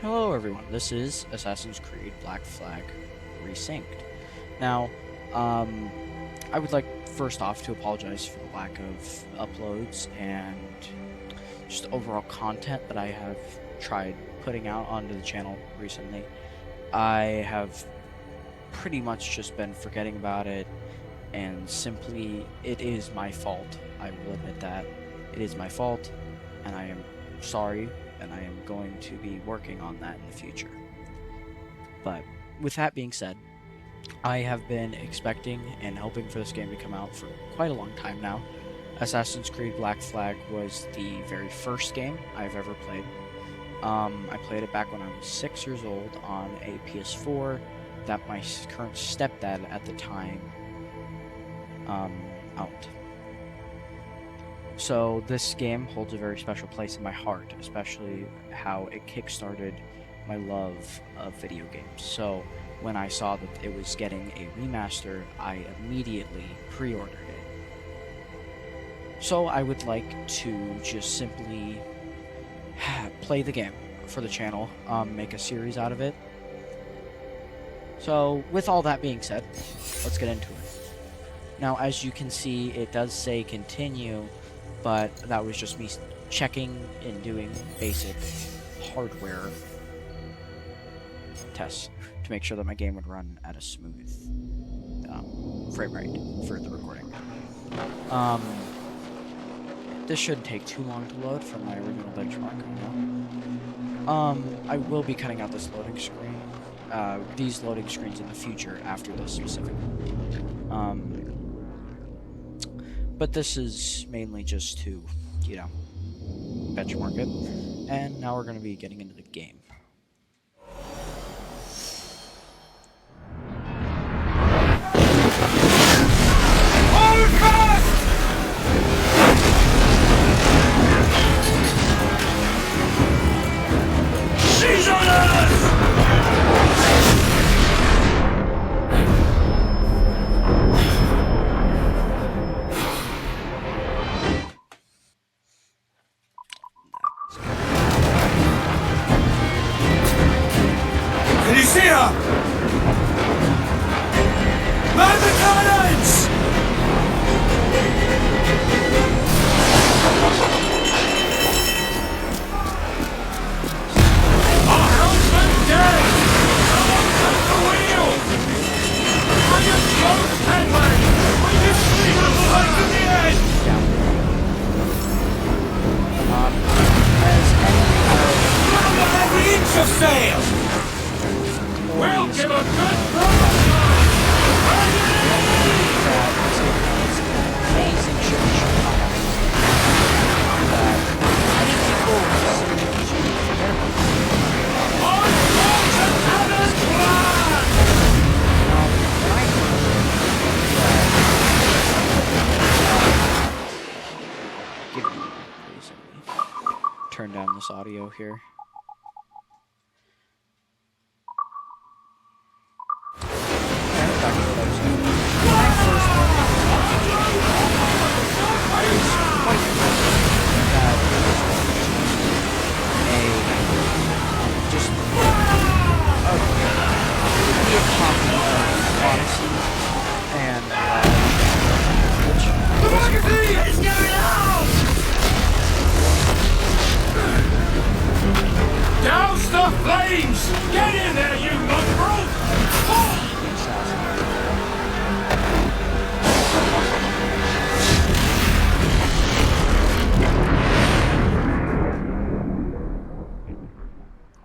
Hello everyone, this is Assassin's Creed Black Flag Resynced. Now, I would like first off to apologize for the lack of uploads and just overall content that I have tried putting out onto the channel recently. I have pretty much just been forgetting about it, and simply, it is my fault. I will admit that. It is my fault, and I am sorry, and I am going to be working on that in the future. But with that being said, I have been expecting and hoping for this game to come out for quite a long time now. Assassin's Creed Black Flag was the very first game I've ever played. I played it back when I was 6 years old on a PS4 that my current stepdad at the time owned. So this game holds a very special place in my heart, especially how it kickstarted my love of video games. So when I saw that it was getting a remaster, I immediately pre-ordered it. So I would like to just simply play the game for the channel, make a series out of it. So with all that being said, let's get into it. Now, as you can see, it does say continue, but that was just me checking and doing basic hardware tests to make sure that my game would run at a smooth frame rate for the recording. This shouldn't take too long to load from my original benchmark. I will be cutting out this loading screen, these loading screens in the future after this specific one. But this is mainly just to, you know, benchmark it. And now we're going to be getting into the game. She's on us! Can you see her? Man the cannons! Our husband's dead! Someone take the wheel! Bring us close, Henry! We can see the light to the end! As any Remember every inch of sail! We'll give a good amazing ship that many people seem to forget about. Give me recently. Turn down this audio here. Douse the flames! Get in there, you mongrel!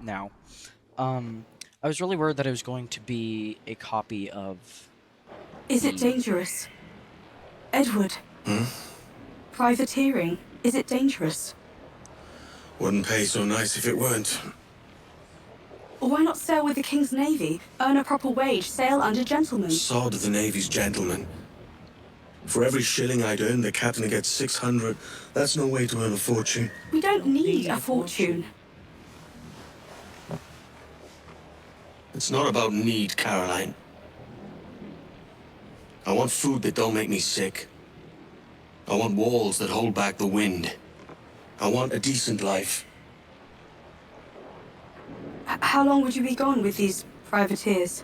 Now, I was really worried that it was going to be a copy of... Is it dangerous? Edward? Privateering, is it dangerous? Wouldn't pay so nice if it weren't. Why not sail with the King's Navy, earn a proper wage, sail under gentlemen? Sod the Navy's gentlemen. For every shilling I'd earn, the captain gets 600. That's no way to earn a fortune. We don't need a fortune. It's not about need, Caroline. I want food that don't make me sick. I want walls that hold back the wind. I want a decent life. How long would you be gone with these privateers?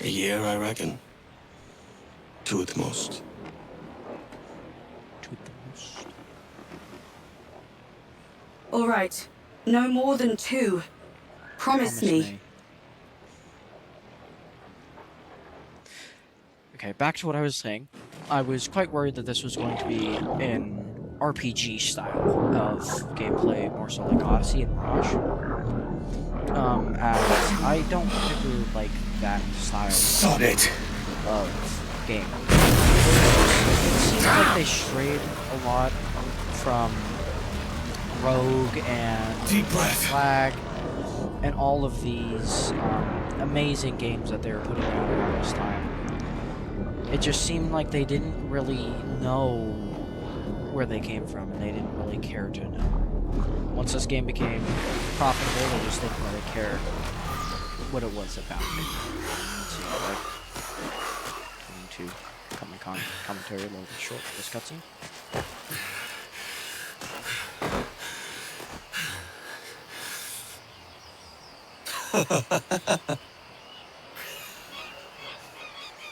A year, I reckon. 2 at the most. To the most. All right. No more than 2. Promise me. Okay, back to what I was saying. I was quite worried that this was going to be an RPG style of gameplay, more so like Odyssey and Mirage. As I don't particularly like that style Sod it! of game. It seems like they strayed a lot from Rogue and Deep breath. Flag and all of these amazing games that they were putting out around this time. It just seemed like they didn't really know where they came from, and they didn't really care to know. Once this game became profitable, they just didn't really care what it was about. So, like, going to cut my commentary a little bit short for this cutscene.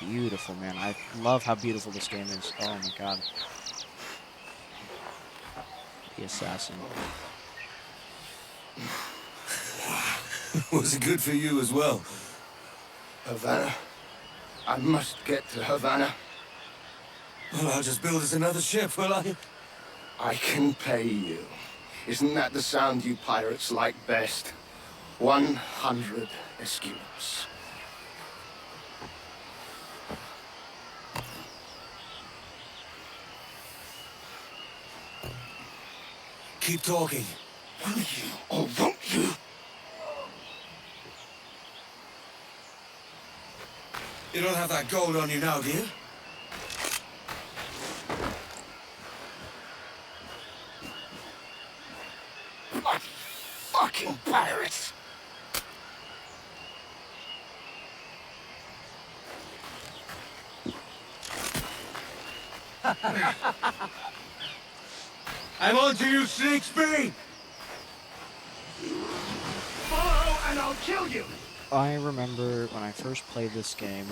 Beautiful, man. I love how beautiful this game is. Oh my god. The Assassin. Was it good for you as well? Havana. I must get to Havana. Well, I'll just build us another ship, will I? I can pay you. Isn't that the sound you pirates like best? 100 escudos. Keep talking. Will you, or won't you? You don't have that gold on you now, do you? Bloody fucking pirates! I'm on to you, Shakespeare! Follow and I'll kill you! I remember when I first played this game,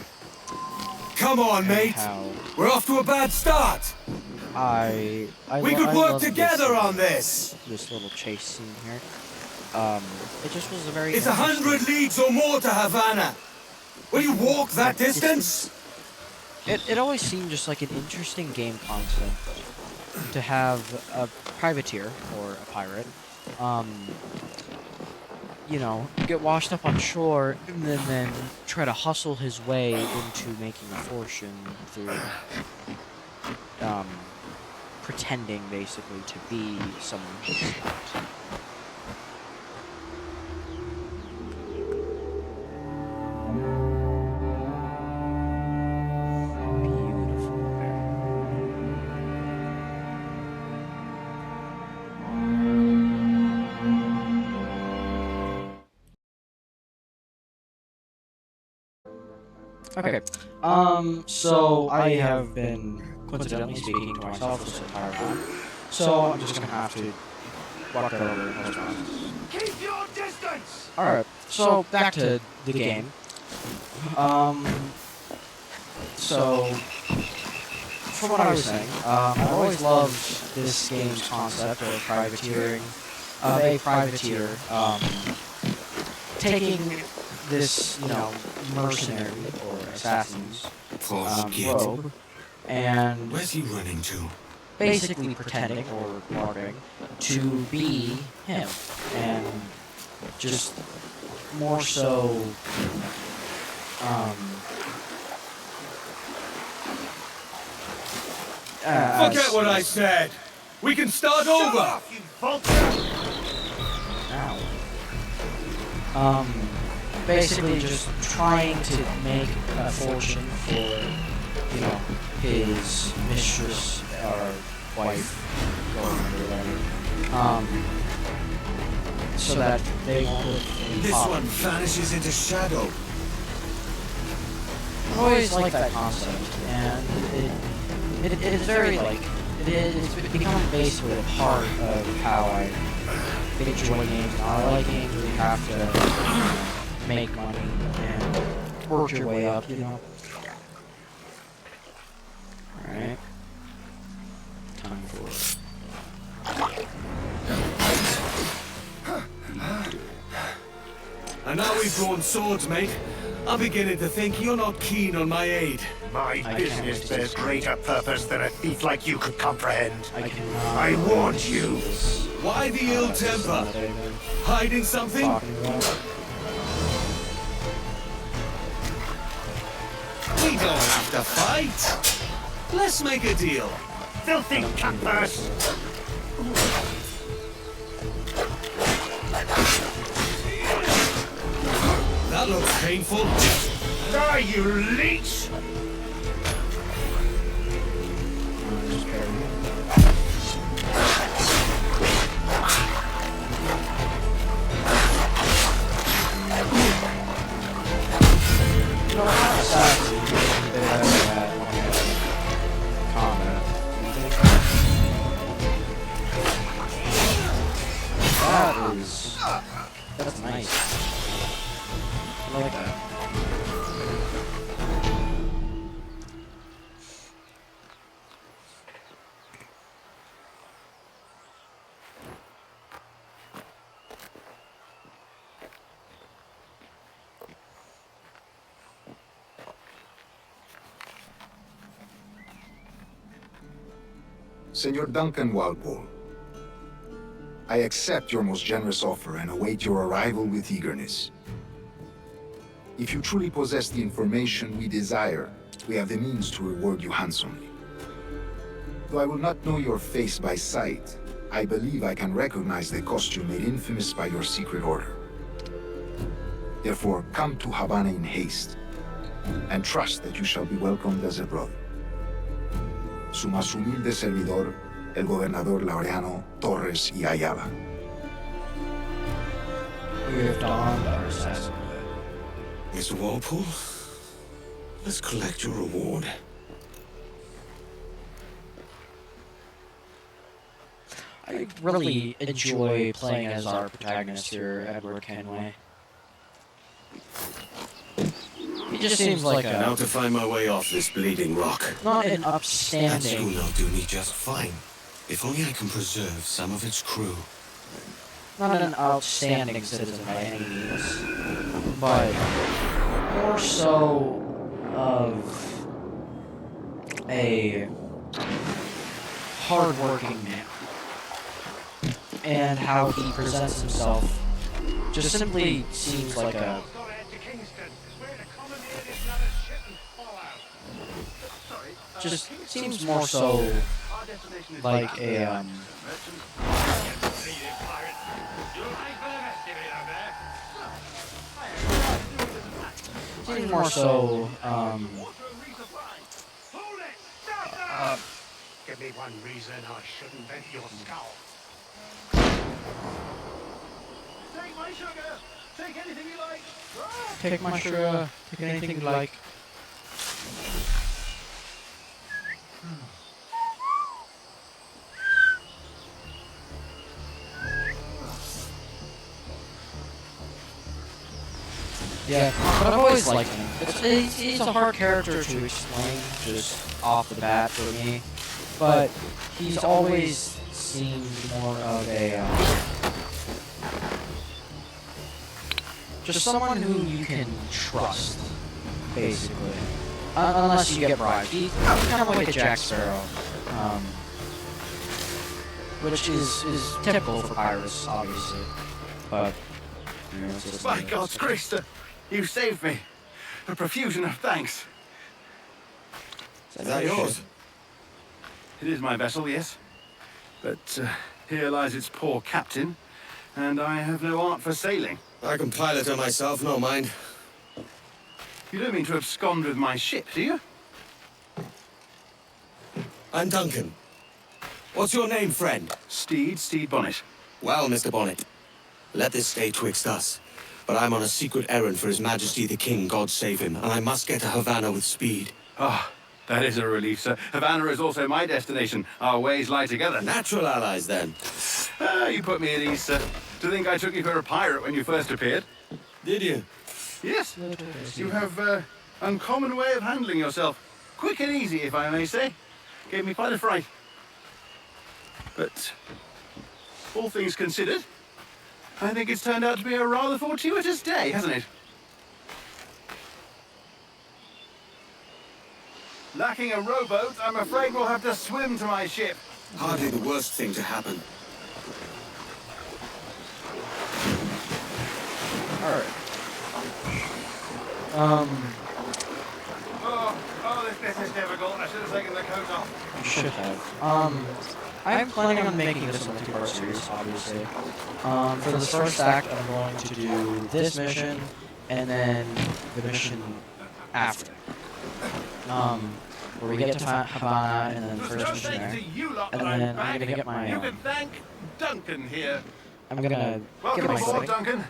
Come on, and mate! how We're off to a bad start! I We could I work love together on this! This little chase scene here. It just was a very It's 100 leagues or more to Havana! Will you walk that distance? It always seemed just like an interesting game concept to have a privateer or a pirate, you know, get washed up on shore and then try to hustle his way into making a fortune through pretending basically to be someone who's not. Beautiful there. Okay. So I have been coincidentally speaking to myself this entire time. So I'm just gonna have to walk right over and post process. Keep your distance! Alright, so back to the game. So from what I was saying, I've always loved this game's concept of privateering, of a privateer, taking this, you know, mercenary or assassin's robe and Where's he running to? basically pretending or LARPing to be him, and just more so, Forget what I said! We can start over! Off, you vulture! Ow. Basically just trying to make a fortune for, you know, his mistress or wife, girlfriend or whatever, so that they won't live in This poverty. one vanishes into shadow. I've always liked that concept, and it is very, like, it's become basically a part of how I enjoy games. Now, I like games where you have to make money and work your way up, you know? Alright. Time for it. And now we've drawn swords, mate. I'm beginning to think you're not keen on my aid. My business bears greater purpose than a thief like you could comprehend. I cannot. I warned you. Why the ill temper? Hiding something? Talking about. We don't have to fight. Let's make a deal. Filthy cutpurse! That looks painful. Die, you leech! That's nice. I like that. Senor Duncan Walpole, I accept your most generous offer and await your arrival with eagerness. If you truly possess the information we desire, we have the means to reward you handsomely. Though I will not know your face by sight, I believe I can recognize the costume made infamous by your secret order. Therefore, come to Havana in haste, and trust that you shall be welcomed as a brother. Su más humilde servidor, el gobernador Laureano Torres y Ayala. We have donned our assassin. Mr. Walpole, let's collect your reward. I really enjoy playing as our protagonist here, Edward Kenway. He just seems like Now a to find my way off this bleeding rock. not an That school upstanding, will do me just fine. If only I can preserve some of its crew. not an outstanding citizen by any means, but more so of a hardworking man, and how he presents himself just simply seems like a just seems more so like a seems more so Give me one reason I shouldn't vent your skull. Take my sugar! Take anything you like! take my sugar, take anything you like. Yeah, but I've always liked him. He's a hard character to explain just off the bat for me, but he's always seemed more of a just someone who you can trust, basically. Unless you get bribed. He's kind of like a Jack Sparrow, which is typical for pirates, obviously. But you know, it's just By God's grace, you saved me. A profusion of thanks. Is that yours? It is my vessel, yes. But here lies its poor captain, and I have no art for sailing. I can pilot her myself, no mind. You don't mean to abscond with my ship, do you? I'm Duncan. What's your name, friend? Steed Bonnet. Well, Mr. Bonnet, let this stay twixt us. But I'm on a secret errand for His Majesty the King, God save him, and I must get to Havana with speed. Ah, that is a relief, sir. Havana is also my destination. Our ways lie together. Natural allies, then. You put me at ease, sir. To think I took you for a pirate when you first appeared. Did you? Yes. You have uncommon way of handling yourself. Quick and easy, if I may say. Gave me quite a fright. But all things considered, I think it's turned out to be a rather fortuitous day, hasn't it? Lacking a rowboat, I'm afraid we'll have to swim to my ship. Hardly the worst thing to happen. Alright. This is difficult. I should have taken the coat off. You should have. I'm planning on making this a multi-part series, obviously. For this first act, I'm going to do this mission, and then the mission after. Where we get to Havana, and then the first mission there. And then I'm gonna get my, You can thank Duncan here. I'm gonna get Welcome my aboard, footing. Duncan.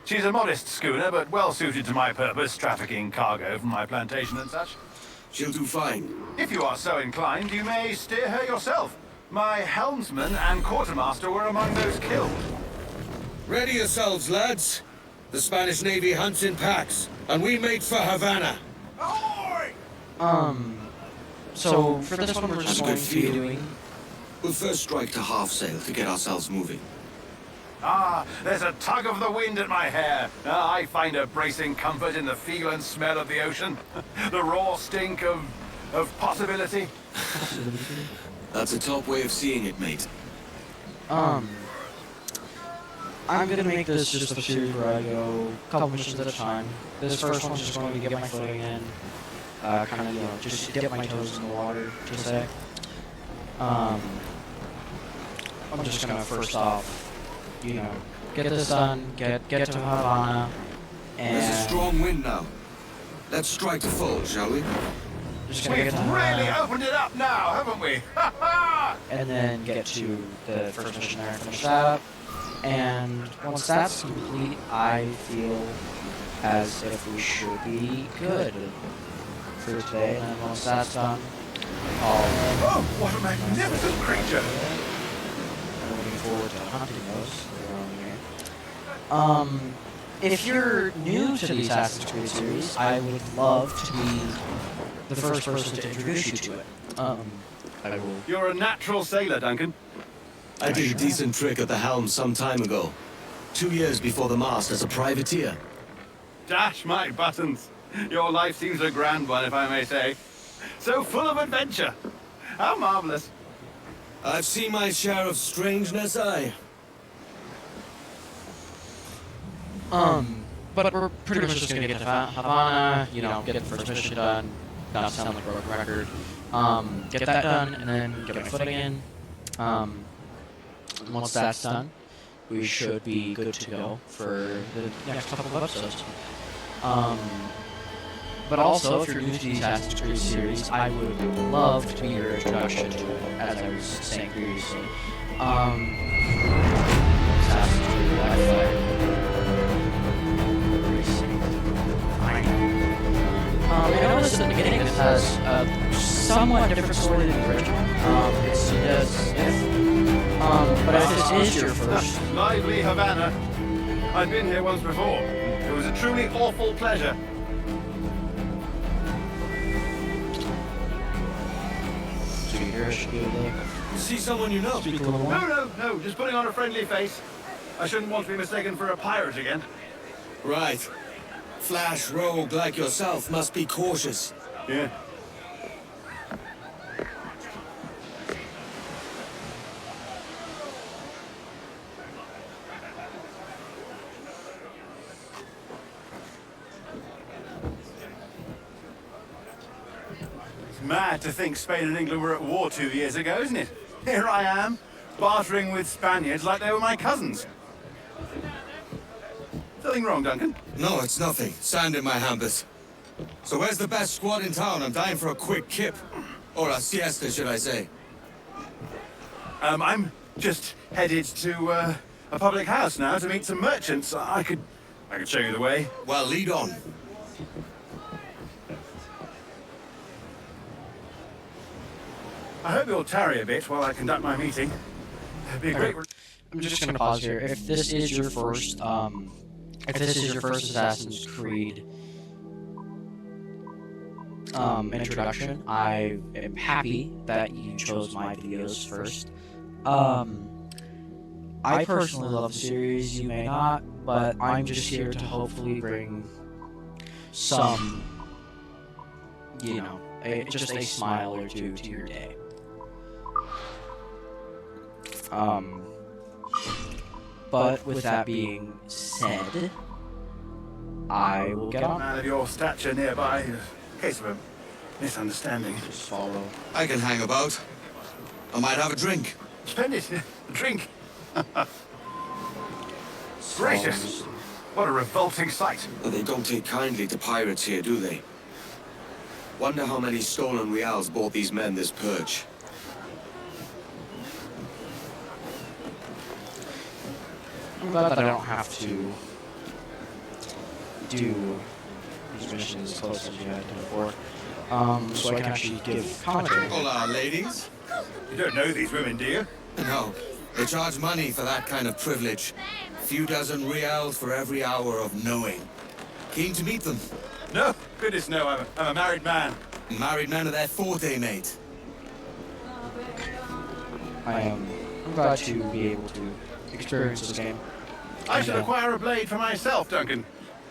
She's a modest schooner, but well suited to my purpose, trafficking cargo from my plantation and such. She'll do fine. If you are so inclined, you may steer her yourself. My helmsman and quartermaster were among those killed. Ready yourselves, lads. The Spanish Navy hunts in packs, and we make for Havana. Ahoy! So for this one, we're just going to be doing. We'll first strike to half sail to get ourselves moving. Ah, there's a tug of the wind at my hair. I find a bracing comfort in the feel and smell of the ocean. The raw stink of possibility. That's a top way of seeing it, mate. I'm gonna make this just a series where I go a couple missions at a time. This first one's just going to get my footing in, kind of, you know, just dip my toes in the water, to say. I'm just gonna first off, you know, get this done, get to Havana, and There's a strong wind now. Let's strike to full, shall we? just gonna We've get to really Havana, opened it up now, haven't we? Ha ha! and then get to the first mission there and finish that up. And once that's complete, I feel as if we should be good for today. And then once that's done, I'll Oh, what a magnificent creature! I'm looking forward to hunting those later on here. If you're new to the Assassin's Creed series, I would love to be the first person to introduce you to it. I will. You're a natural sailor, Duncan. I did a decent trick at the helm some time ago. 2 years before the mast as a privateer. Dash my buttons. Your life seems a grand one, if I may say. So full of adventure. How marvelous. I've seen my share of strangeness, aye. But we're pretty much just gonna get to Havana, you know, get the first mission done, not sound like a broken record. Get that done, and then get my footing in. Once that's done, we should be good to go for the next couple of episodes. But also, if you're new to the Assassin's Creed series, I would love to be your introduction to it, as I was saying previously. Assassin's Creed Black Flag. I noticed at the beginning this has a somewhat different story than the original. It's as if, but if this is your first, Lively Havana. I've been here once before. It was a truly awful pleasure. so you hear, should be able to See someone you know? speak a little more. No, just putting on a friendly face. I shouldn't want to be mistaken for a pirate again. Right. Flash rogue like yourself must be cautious. Yeah. It's mad to think Spain and England were at war 2 years ago, isn't it? Here I am, bartering with Spaniards like they were my cousins. Something wrong, Duncan? No, it's nothing. Sand in my hampers. So where's the best squad in town? I'm dying for a quick kip. Or a siesta, should I say. I'm just headed to a public house now to meet some merchants. I could show you the way. Well, lead on. I hope you'll tarry a bit while I conduct my meeting. That'd be a great. I'm just gonna pause here. If this is your first, Assassin's Creed introduction, I am happy that you chose my videos first. I personally love the series. You may not, but I'm just here to hopefully bring some, you know, just a smile or two to your day. But with that being said, I will get A on. man of your stature nearby. Case of a misunderstanding. Just follow. I can hang about. I might have a drink. Splendid. Drink. Gracious. What a revolting sight. Well, they don't take kindly to pirates here, do they? Wonder how many stolen reals bought these men this perch. I'm glad that I don't have to do these missions as close as you had done before. So I can actually give commentary. Hola, ladies. You don't know these women, do you? No, they charge money for that kind of privilege. Few dozen reals for every hour of knowing. Keen to meet them. No. Goodness, no. I'm a married man. Married men are their forte, mate. I'm glad to be able to experience this game. I should Yeah. acquire a blade for myself, Duncan.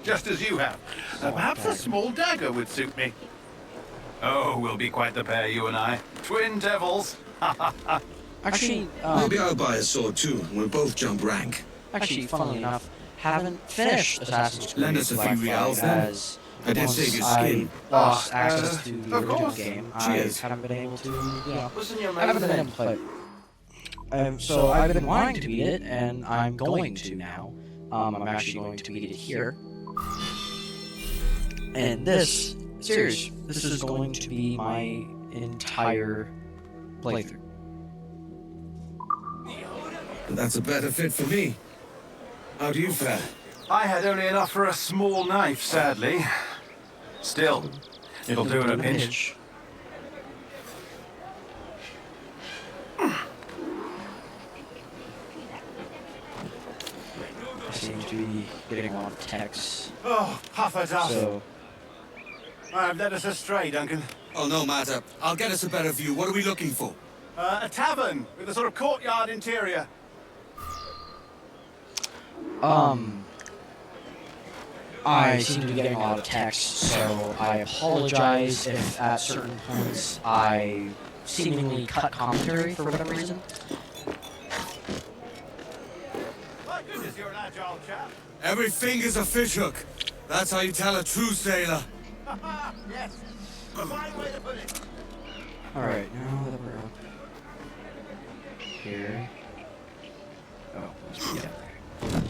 Just as you have. Perhaps a small dagger would suit me. Oh, we'll be quite the pair, you and I. Twin devils. Actually, Maybe I'll buy a sword too, and we'll both jump rank. funnily enough, haven't finished Assassin's Creed Lend us a few Black Flag, reals, then. as I did once save your I skin. lost access to the of original course. game. Cheers. I haven't been able to, you know, Listen, your I haven't been able to play it. So I've been wanting to beat it, and I'm going to now. I'm actually going to beat it here. And this is going to be my entire playthrough. That's a better fit for me. How do you fare? I had only enough for a small knife, sadly. Still, it'll do in a pinch. I seem to be getting a lot of texts. Oh, puffer duff. So, I've led us astray, Duncan. Oh, no matter. I'll get us a better view. What are we looking for? A tavern with a sort of courtyard interior. I seem to be getting a lot of texts, so I apologize if at certain points I seemingly cut commentary for whatever reason. My goodness, you're an agile chap. Every finger's a fishhook. That's how you tell a true sailor. Yes. A fine way to put it. Alright, now that we're up here. Oh, let's be down there.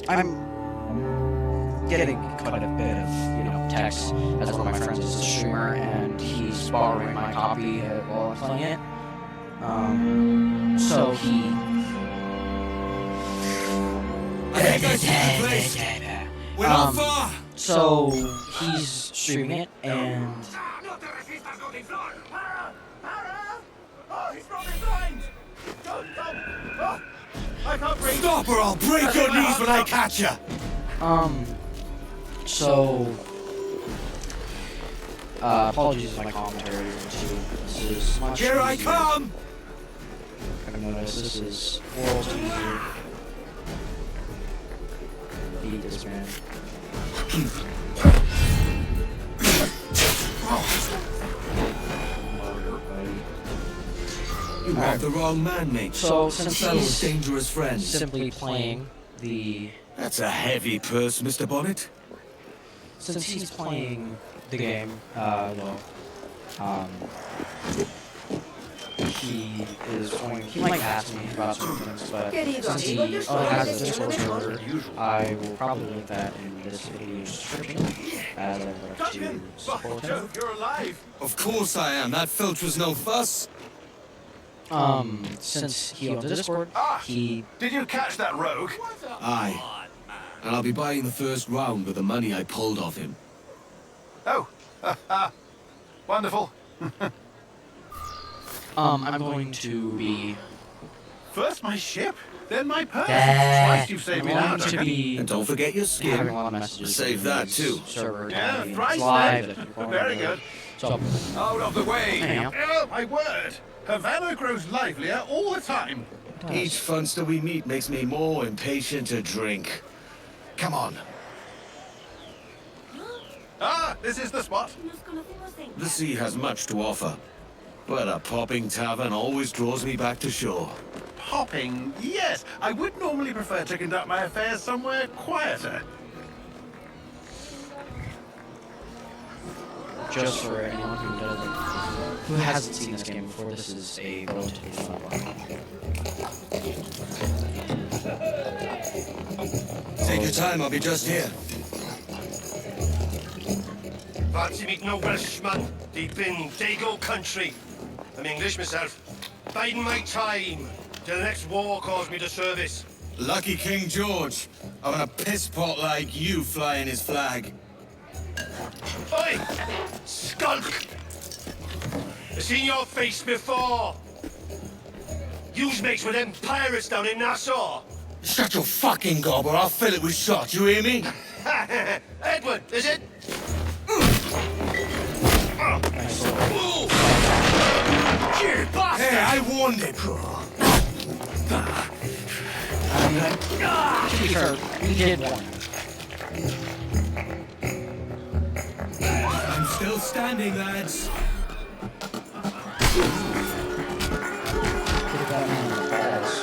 I'm getting quite a bit of, you know, text as one of my friends is a streamer and he's borrowing my copy while I'm playing it. So he I think I see the place. We're not far. so he's streaming it and Oh, he's brought me blind. Don't. Oh, I can't breathe. Stop or I'll break your knees when I catch you. So, apologies for my commentary. This is much Here I easier. come. I've noticed this is worlds easier. Beat this man. You have the wrong man, mate. So, since Fellow he's dangerous friends. simply playing the That's a heavy purse, Mr. Bonnet. since he's playing the game, he is going. He might ask me about certain things, but since he only has a Discord server, I will probably link that in this video's description, as I would like to Duncan, by support him. Jove, you're alive. Of course I am. That filch was no fuss. Since he owns a Discord, he Did you catch that rogue? Aye. And I'll be buying the first round with the money I pulled off him. Oh, wonderful. I'm going to be. First my ship, then my purse. Dad, Twice you've saved I'm me going now. to be And don't forget your having skin. a lot of messages. Save from that this too. Server Yeah, telling me thrice it's live. then. that you're going Very to- good. So, Out of the way! anyhow, Oh, my word. Havana grows livelier all the time. Each funster we meet makes me more impatient to drink. Come on. Ah, this is the spot. The sea has much to offer, but a popping tavern always draws me back to shore. Popping, yes. I would normally prefer to conduct my affairs somewhere quieter. just for anyone who hasn't seen this game before, this is a relatively fun one. Take your time, I'll be just here. Fancy meeting a Welshman deep in Dago country. I'm English myself. Biding my time till the next war calls me to service. Lucky King George, having a piss pot like you flying his flag. Oi! Skulk! I've seen your face before. Yous mates with them pirates down in Nassau. Shut your fucking gob or I'll fill it with shot, you hear me? Edward, is it? Hey, I warned it, bro. To be fair, we did warn him. I'm still standing, lads. Could've gotten him in the balls.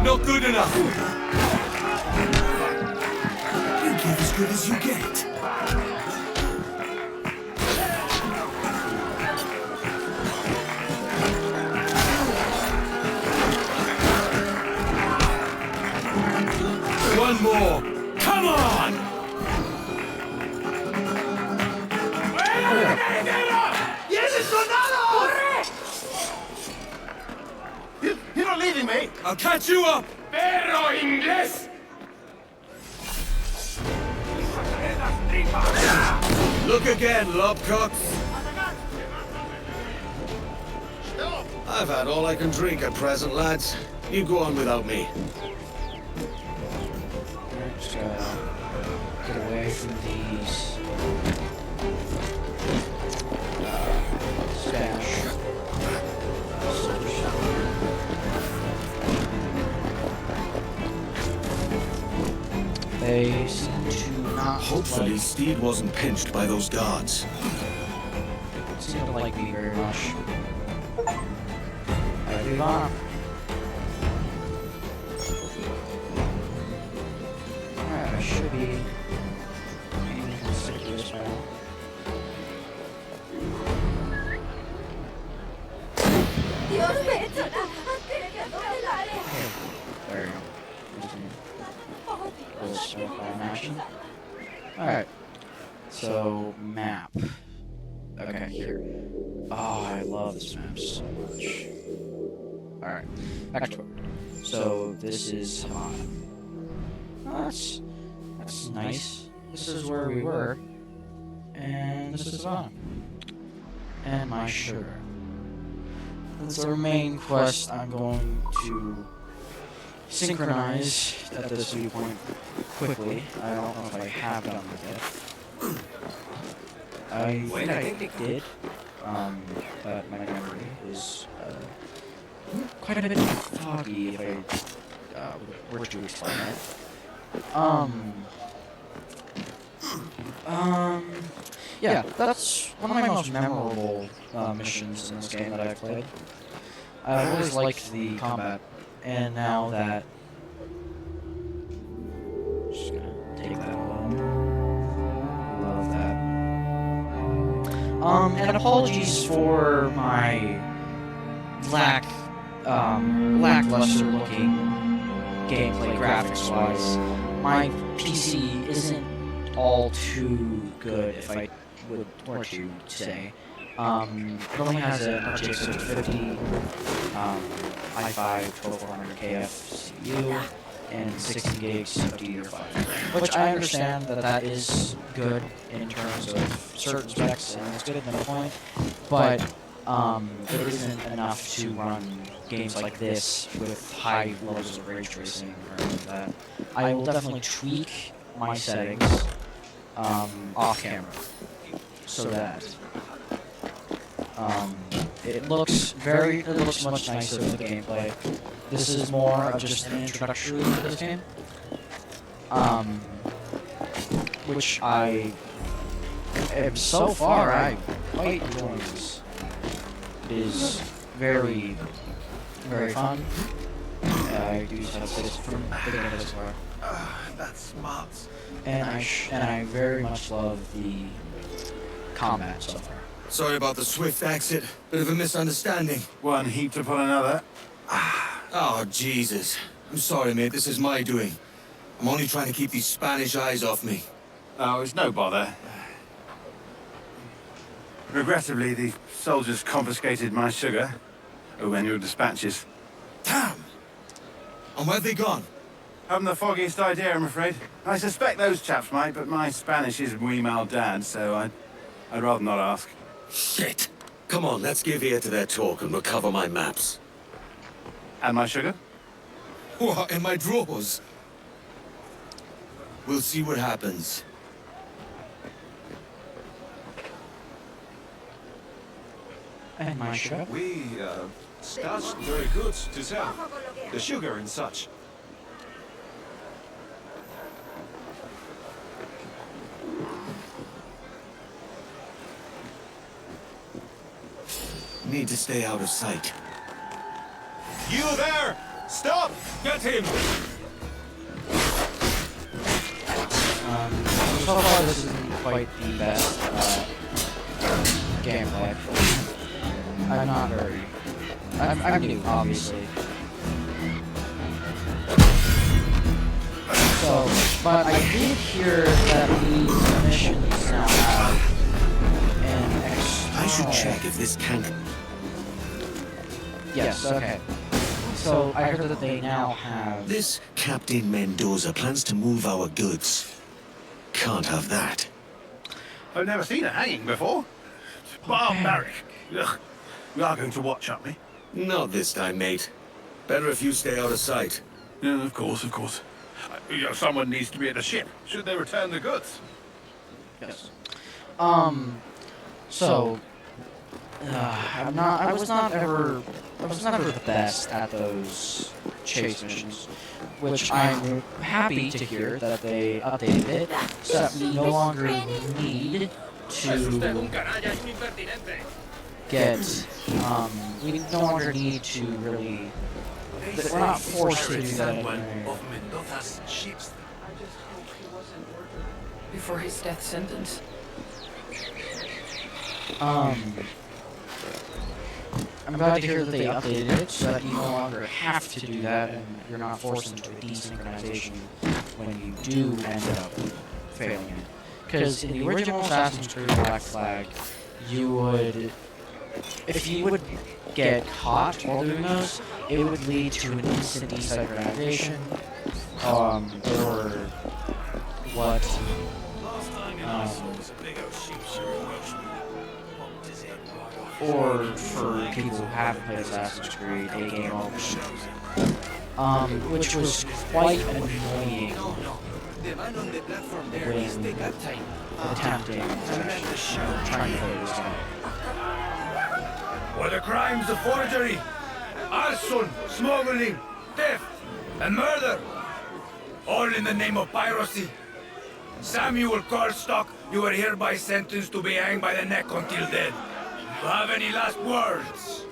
Not good enough. You give as good as you get. One more. Come on! You're not leaving me. I'll catch you up! Perro inglés! Look again, lobcocks. I've had all I can drink at present, lads. You go on without me. Alright, just gotta get away from these. Stash. They seem to not Hopefully, like, Steed wasn't pinched by those guards. seem to like me very much. I do not. Alright, I should be being conspicuous now. There we go. Little smoke on action. Alright. So, map. Okay, here. Oh, I love this map so much. Alright, back to it. So, this is Havana. Oh, that's nice. This is where we were. And this is Havana. And my sugar. That's our main quest. I'm going to synchronize at this viewpoint quickly. I don't know if I have done it yet. I think I did, but my memory is quite a bit foggy if I were to explain it. Yeah, that's one of my most memorable missions in this game that I've played. I've always liked the combat, and now that... Just gonna take that alone. Love that. And apologies for my lackluster looking gameplay graphics-wise. My PC isn't all too good, if I were to say. It only has an RTX 5050, i5 12400 KF CPU, and 60 gigs of DDR5, which I understand that that is good in terms of certain specs, and it's good at no point, but it isn't enough to run games like this with high levels of ray tracing or anything like that. I will definitely tweak my settings off camera so that it looks much nicer in the gameplay. This is more of just an introductory to this game, which I am so far I'm quite enjoying this. It is very, very fun. I do just have to say this from the beginning of this far. That's smart. And I very much love the combat so far. Sorry about the swift exit. Bit of a misunderstanding. One heaped upon another. Oh, Jesus. I'm sorry, mate. This is my doing. I'm only trying to keep these Spanish eyes off me. Oh, it's no bother. Regrettably, the soldiers confiscated my sugar. When your dispatches. Damn! And where have they gone? Haven't the foggiest idea, I'm afraid. I suspect those chaps might, but my Spanish is muy mal dad, so I'd rather not ask. Shit! Come on, let's give ear to their talk and recover my maps. And my sugar? What, in my drawers? We'll see what happens. And my sugar. We, stashed very goods to sell. The sugar and such. Need to stay out of sight. You there! Stop! Get him! So far this isn't quite the best gameplay. I'm not very... I'm new, obviously. So, but I did hear that these missions now have an external... I should check if this can... Yes, okay. So, I heard that they now have... This Captain Mendoza plans to move our goods. Can't have that. I've never seen a hanging before. Barbaric. Ugh. We are going to watch, aren't we? Not this time, mate. Better if you stay out of sight. Yeah, of course, of course. Someone needs to be at the ship. Should they return the goods? Yes. So... I was never the best at those chase missions, which I'm happy to hear that they updated it so that we no longer need to get, we no longer need to really, we're not forced to do that anymore. Mendoza's ships. I just hope he was in order before his death sentence. I'm glad to hear that they updated it so that you no longer have to do that and you're not forced into a desynchronization when you do end up failing it. Because in the original Assassin's Creed Black Flag, you would, if you would get caught while doing those, it would lead to an instant desynchronization, or what, or for people who haven't played Assassin's Creed, a game over, which was quite annoying when attempting trying to play this game. Were the crimes of forgery, arson, smuggling, theft, and murder, all in the name of piracy? Samuel Corstock, you are hereby sentenced to be hanged by the neck until dead. Do you have any last words?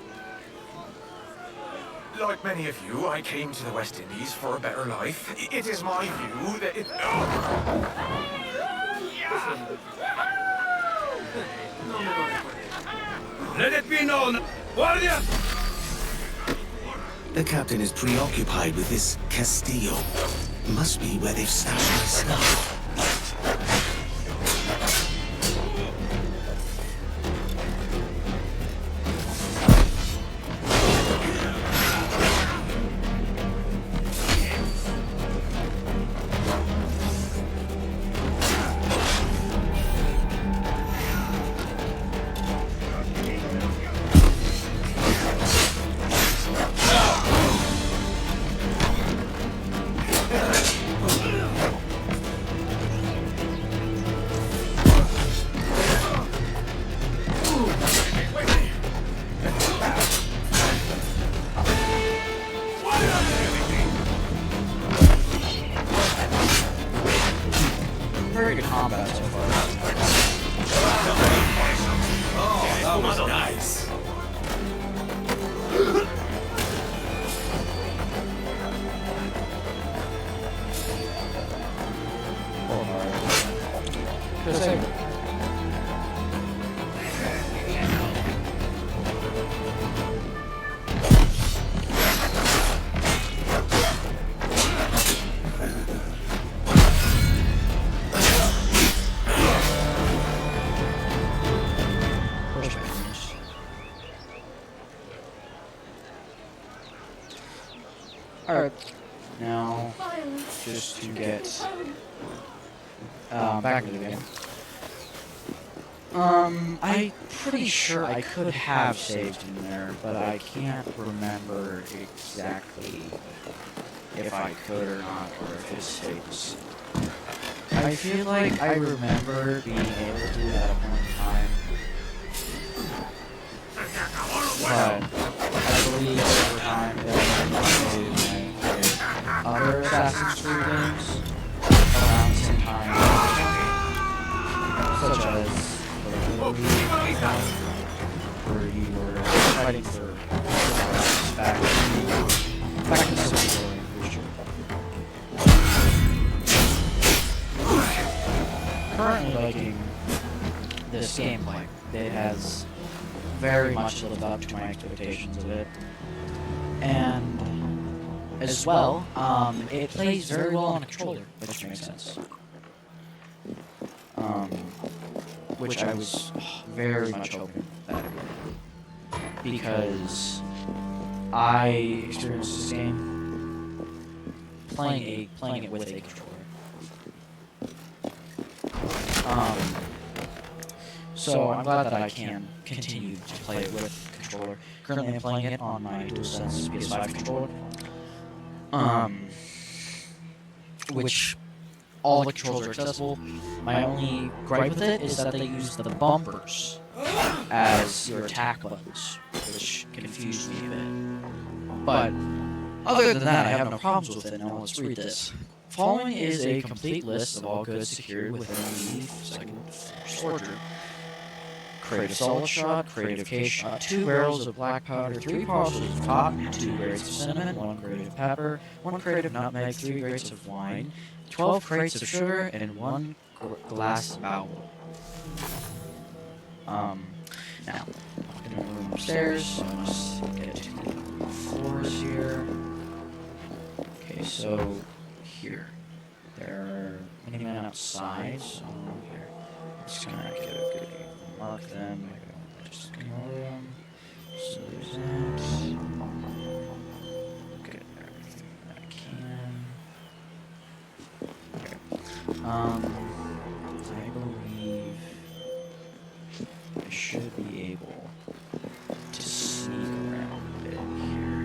Like many of you, I came to the West Indies for a better life. It is my view that it... Let it be known, Guardia! The captain is preoccupied with this Castillo. Must be where they've stashed my stuff. very good combat so far. Oh, that was nice. Just save it. Alright, now, just to get back into the game. I'm pretty sure I could have saved in there, but I can't remember exactly if I could or not, or if it saves. I feel like I remember being able to do that at one time, but I believe over time that other Assassin's Creed games around the same time, such as where you were fighting for back in the Civil War, I'm pretty sure. Currently liking this gameplay. It has very much lived up to my expectations of it, and as well, it plays very well on a controller, which makes sense. Which I was very much hoping that it would, because I experienced this game playing it with a controller. So I'm glad that I can continue to play it with a controller. Currently, I'm playing it on my DualSense PS5 controller. Which all the controls are accessible. My only gripe with it is that they use the bumpers as your attack buttons, which confused me a bit. But other than that, I have no problems with it. Now let's read this. Following is a complete list of all goods secured within the second soldier. Crate of solid shot, crate of case shot, 2 barrels of black powder, 3 parcels of cotton, 2 grates of cinnamon, 1 crate of pepper, 1 crate of nutmeg, 3 grates of wine, 12 crates of sugar, and 1 glass bowl. Now, I'm gonna move upstairs, so I must get to the floors here. Okay, so here. There are many men outside, so here. Just gonna get a good mark them. Just ignore them. So there's that. Get everything that I can. Okay. I believe I should be able to sneak around a bit here.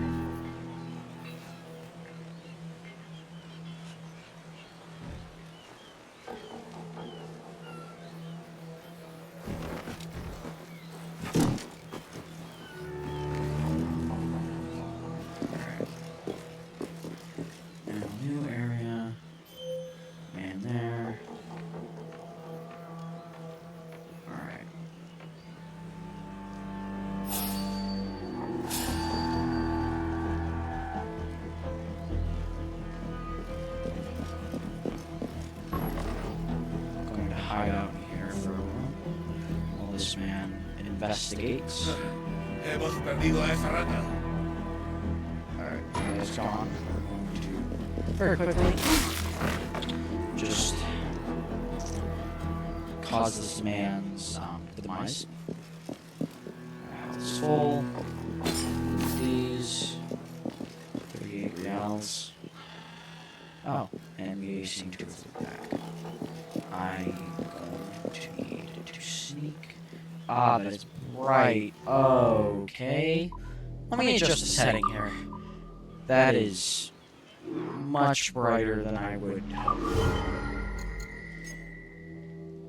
Investigates. Hemos perdido a esa rata. Alright, it's gone. Very quickly, just cause this man's demise. Health is full. These 38 reals. Oh, and we seem to have looked back. I'm going to need to sneak. Ah, that is bright. Okay. Let me adjust the setting here. That is much brighter than I would hope.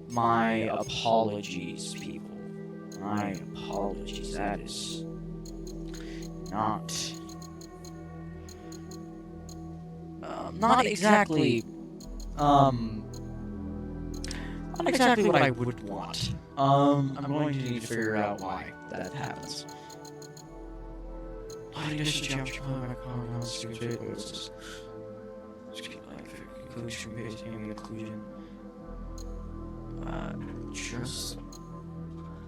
My apologies, people. My apologies. That is not exactly not exactly what I would want. I'm going to need to figure out why that happens. Lighting district geometry inclusion. Just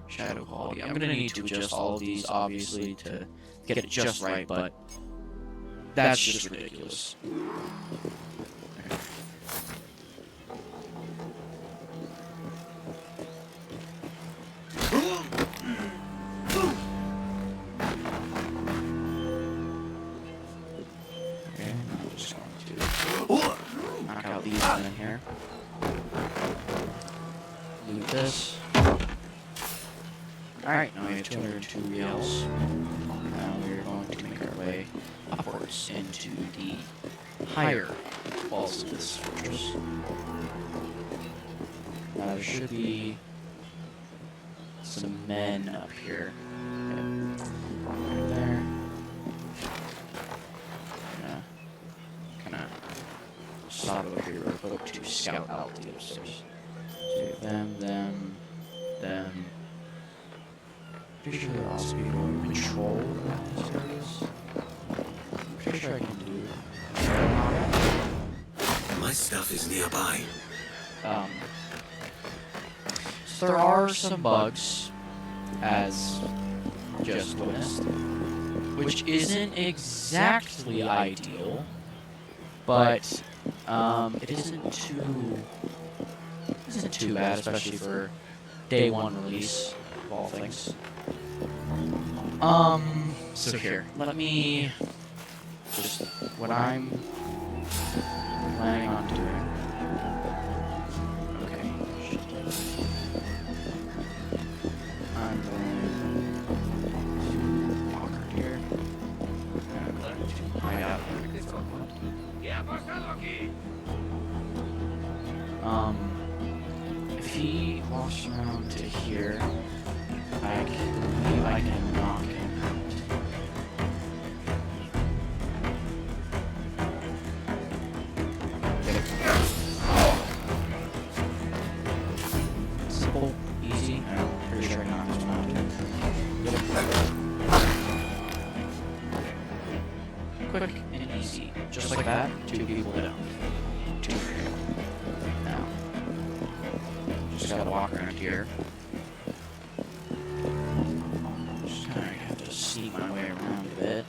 shadow quality. I'm gonna need to adjust all of these, obviously, to get it just right, but that's just ridiculous. Okay, I'm just going to knock out these in here. Loot this. Alright, now we have 202 reals. Now we're going to make our way upwards into the higher walls of this fortress. Now there should be some men up here. Okay. Right there. Kinda stop over here real quick to scout out the upstairs. So them. Pretty sure there'll also be more control around these areas. Pretty sure I can do. My stuff is nearby. So there are some bugs, as just witnessed, which isn't exactly ideal, but it isn't too bad, especially for day one release of all things. So here, let me just what I'm planning on doing. Okay. I'm going to walk right here. I'm going to hide out. If he walks around to here, I believe I can knock him out. Simple, easy, and I'm pretty sure I knocked him out. Quick and easy. Just like that, 2 people down. 2 now. Just gotta walk around here. Just kinda have to sneak my way around a bit.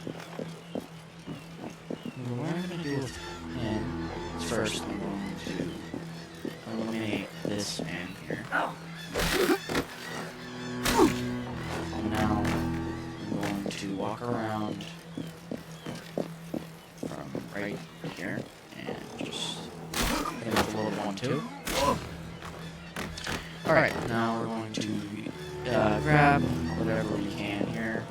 What I'm gonna do with him is first I'm going to eliminate this man here. And now I'm going to walk around from right here and just hit him with a little 1-2. Alright, now we're going to grab whatever we can here.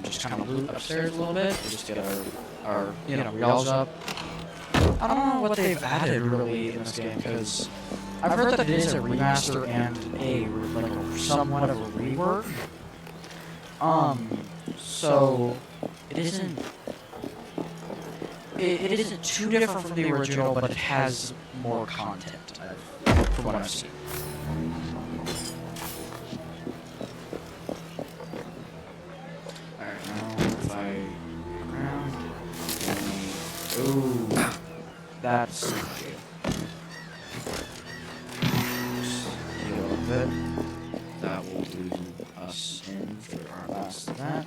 Just kind of loot upstairs a little bit, just get our reals up. I don't know what they've added really in this game, because I've heard that it is a remaster and a somewhat of a rework. So it isn't too different from the original, but it has more content, from what I've seen. Alright, now if I ground, ooh, that's not good. Just take a little bit. That will do us in for our last of that.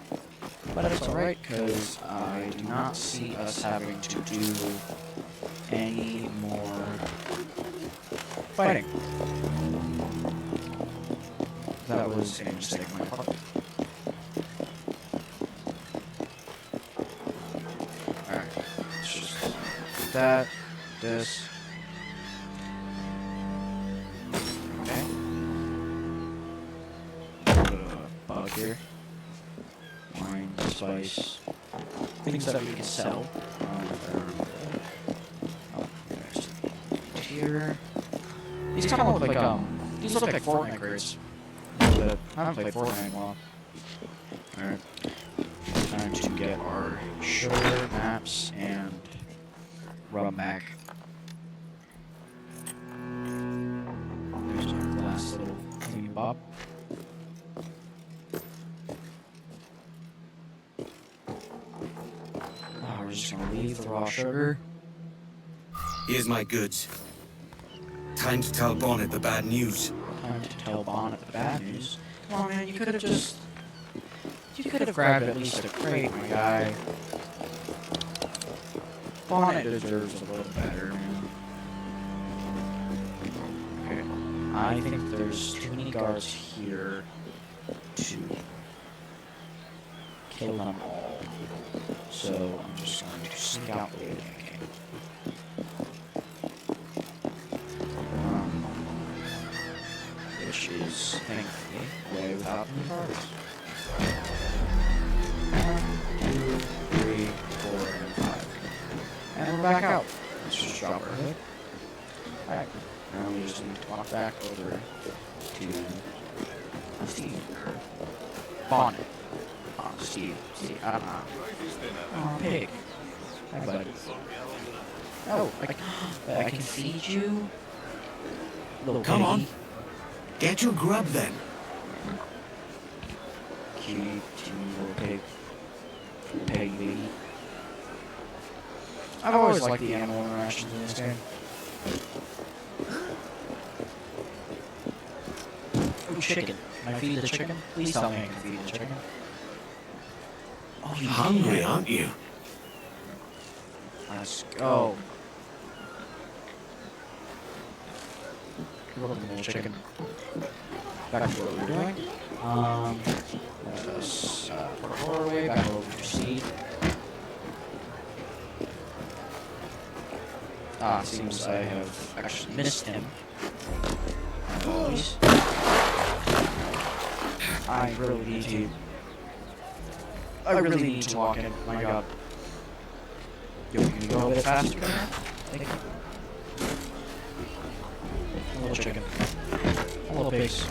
But it's alright, because I do not see us having to do any more fighting. That was a mistake on my part. Alright, let's just do that, this. Okay. Bug here. Wine, spice, things that we can sell. Here. These kind of look like these look like Fortnite crates. But I haven't played Fortnite in a while. Alright. Time to get our sugar maps and rum back. raw sugar. Here's my goods. Time to tell Bonnet the bad news. Time to tell Bonnet the bad news. Come on, man, you could have just... You could have grabbed at least a crate, my guy. Bonnet deserves a little better, man. Okay. I think there's too many guards here to kill them all. So I'm just going to sneak out the way that I can. Which is, thankfully, way without any guards. 1, 2, 3, 4, and 5. And we're back out. Let's just drop our hood. Alright. Now we just need to walk back over to Steve. Bonnet. Oh, Steve. Oh, pig. Hi, bud. Oh, I can feed you? Little Come on. piggy. Get your grub then. Cute, little pig. Pig baby. I've always liked the animal interactions in this game. Oh, chicken. Can I feed the chicken? Please tell me I can feed the chicken. Oh, you Hungry, can. aren't you? Let's go. Welcome, little chicken. Back to what we're doing. Let us put our door away, back over to seed. Ah, it seems I have actually missed him. Apologies. I really need to. I really need to walk in. My god. Yo, can you go a bit faster? Thank you. A little chicken. A little pigs.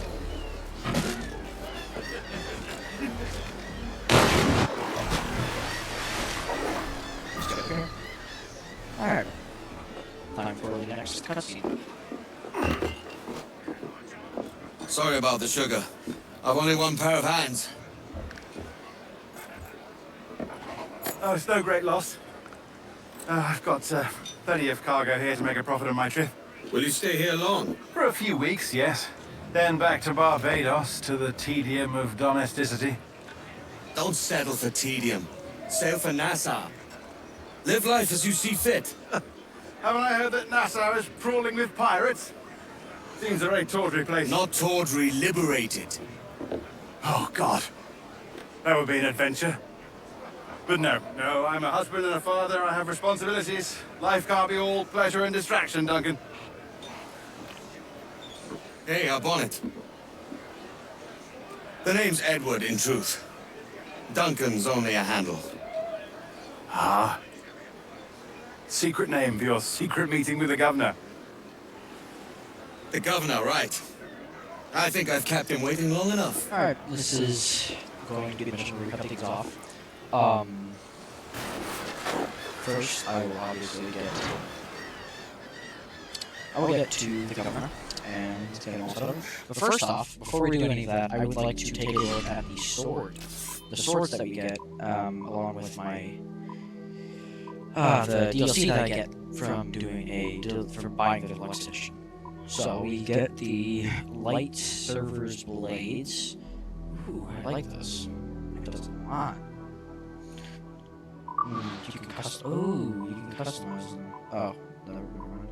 Let's get up here. Alright. Time for the next cutscene. Sorry about the sugar. I've only one pair of hands. Oh, it's no great loss. I've got plenty of cargo here to make a profit on my trip. Will you stay here long? For a few weeks, yes. Then back to Barbados, to the tedium of domesticity. Don't settle for tedium. Sail for Nassau. Live life as you see fit. Haven't I heard that Nassau is crawling with pirates? Seems a very tawdry place. Not tawdry, liberated. Oh, God. That would be an adventure. But no, I'm a husband and a father. I have responsibilities. Life can't be all pleasure and distraction, Duncan. Hey, our Bonnet. The name's Edward, in truth. Duncan's only a handle. Ah. Secret name for your secret meeting with the governor. The governor, right. I think I've kept him waiting long enough. Alright, this is going to be the mission where we cut things off. First, I will obviously get to the governor and get him all set up. But first off, before we do any of that, I would like to take a look at the sword. The swords that we get, along with my the DLC that I get from doing from buying the deluxe edition. So we get the light server's blades. Ooh, I like this. It does a lot. You can customize them. Oh, never mind.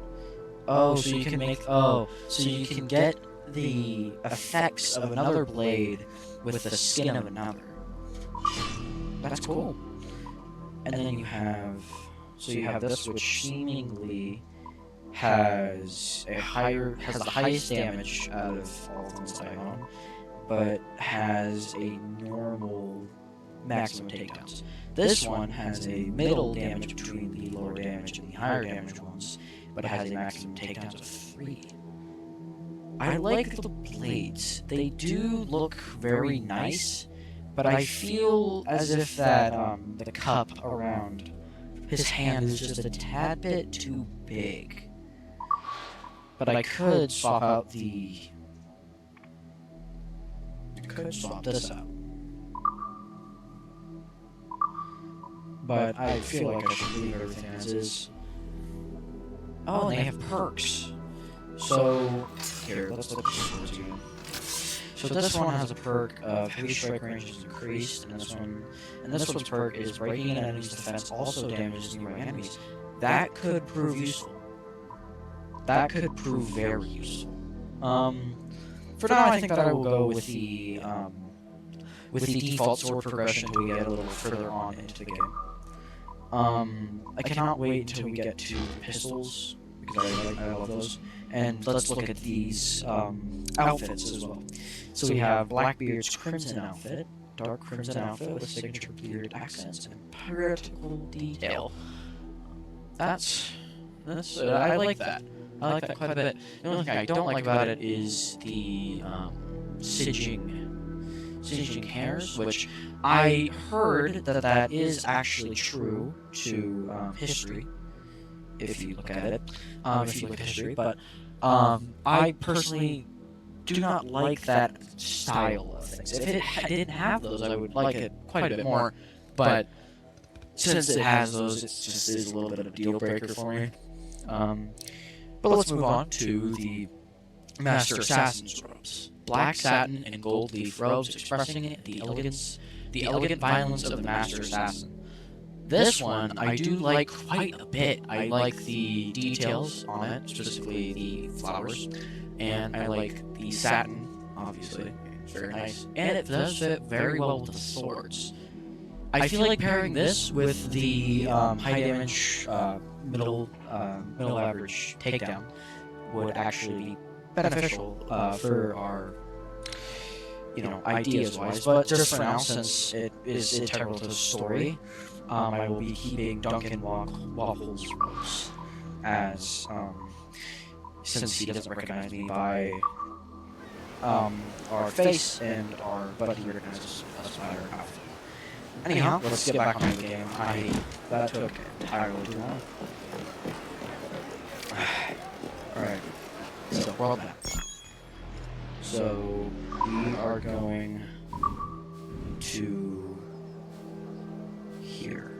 Oh, so you can make. Oh, so you can get the effects of another blade with the skin of another. That's cool. And then you have. So you have this, which seemingly has the highest damage out of all the ones that I own, but has a normal maximum takedowns. This one has a middle damage between the lower damage and the higher damage ones, but it has a maximum takedowns of 3. I like the blades. They do look very nice, but I feel as if that the cup around his hand is just a tad bit too big. But I could swap out swap this out. but I feel like I should leave everything as is. Oh, and they have perks. So, here, let's look at the swords again. So this one has a perk of heavy strike range is increased, and this one's perk is breaking an enemy's defense also damages nearby enemies. That could prove useful. That could prove very useful. For now, I think that I will go with the default sword progression until we get a little further on into the game. I cannot wait until we get to pistols because I love those. And let's look at these outfits as well. So we have Blackbeard's Crimson outfit, dark crimson outfit with signature beard accents and piratical detail. That's I like that. I like that quite a bit. The only thing I don't like about it is the singeing hairs, which I heard that is actually true to history. If you look at it, if you look at history, but I personally do not like that style of things. If it didn't have those, I would like it quite a bit more. But since it has those, it just is a little bit of a deal breaker for me. But let's move on to the Master Assassin's robes. Black satin and gold leaf robes expressing the elegant violence of the Master Assassin. This one I do like quite a bit. I like the details on it, specifically the flowers, and I like the satin, obviously. It's very nice. And it does fit very well with the swords. I feel like pairing this with the high damage, middle average takedown would actually be beneficial for our, ideas-wise. But just for now, since it is integral to the story, I will be keeping Duncan Waffles robes as, since he doesn't recognize me by our face but he recognizes us by our outfit. Anyhow, let's get back on the game. That took entirely too long. Alright, so world map. So we are going to here.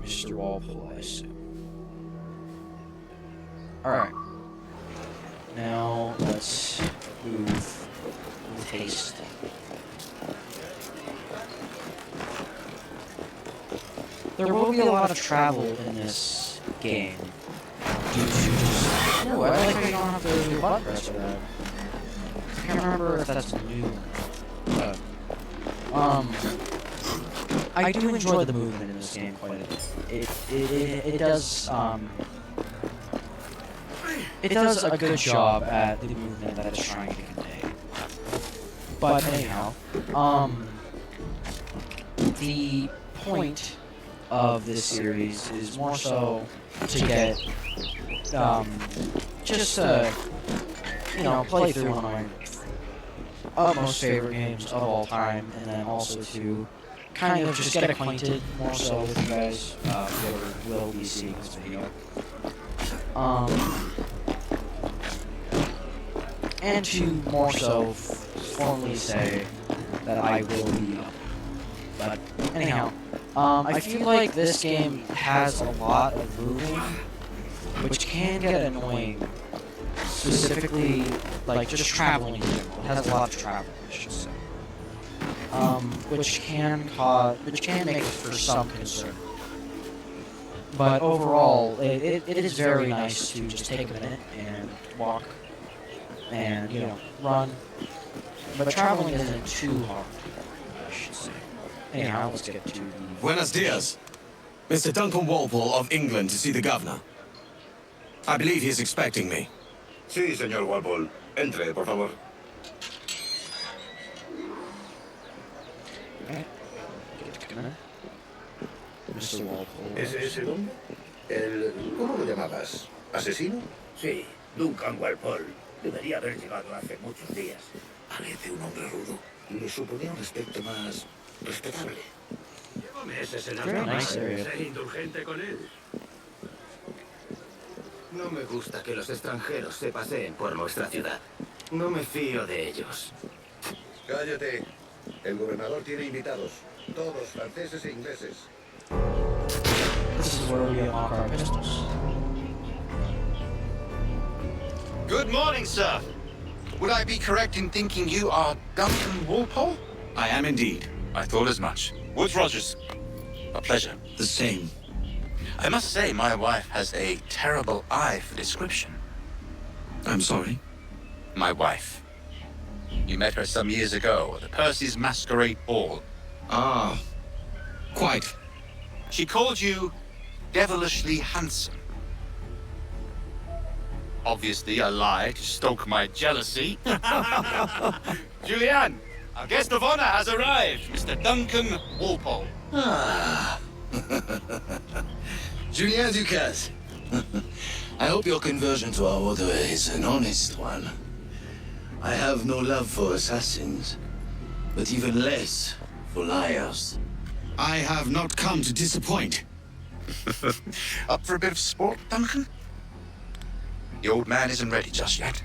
Mr. Walpole, I assume. Alright. Now let's move with haste. There will be a lot of travel in this game due to just... No, I like how you don't have to do button press for that. I can't remember if that's new or not. I do enjoy the movement in this game quite a bit. It does a good job at the movement that it's trying to convey. But anyhow, the point of this series is more so to get just play through one of my utmost favorite games of all time, and then also to kind of just get acquainted more so with you guys who will be seeing this video. And to more so formally say that I will be up. But anyhow, I feel like this game has a lot of moving, which can get annoying. Specifically, like just traveling in general. It has a lot of travel, I should say. Which can make for some concern. But overall, it is very nice to just take a minute and walk and, run. But traveling isn't too hard, I should say. Anyhow, let's get to the... Buenos dias. Mr. Duncan Walpole of England to see the governor. I believe he is expecting me. Sí, señor Walpole. Entre, por favor. Okay. Mr. Walpole. ¿Es ese don? ¿Cómo lo llamabas? ¿Asesino? Sí, Duncan Walpole. Debería haber llegado hace muchos días. Parece un hombre rudo. Le suponía un aspecto más respetable. Llévame ese Very nice area. Sé indulgente con él. No me gusta que los extranjeros se paseen por nuestra ciudad. No me fío de ellos. Cállate. El gobernador tiene invitados. Todos franceses e ingleses. is where we unlock our pistols. Good morning, sir. Would I be correct in thinking you are Duncan Walpole? I am indeed. I thought as much. Woods Rogers. A pleasure. The same. I must say, my wife has a terrible eye for description. I'm sorry. My wife. You met her some years ago at the Percy's Masquerade Ball. Ah, quite. She called you devilishly handsome. Obviously a lie to stoke my jealousy. Julianne, our guest of honor has arrived, Mr. Duncan Walpole. Ah. Julien Ducasse. I hope your conversion to our order is an honest one. I have no love for assassins, but even less for liars. I have not come to disappoint. Up for a bit of sport, Duncan? The old man isn't ready just yet.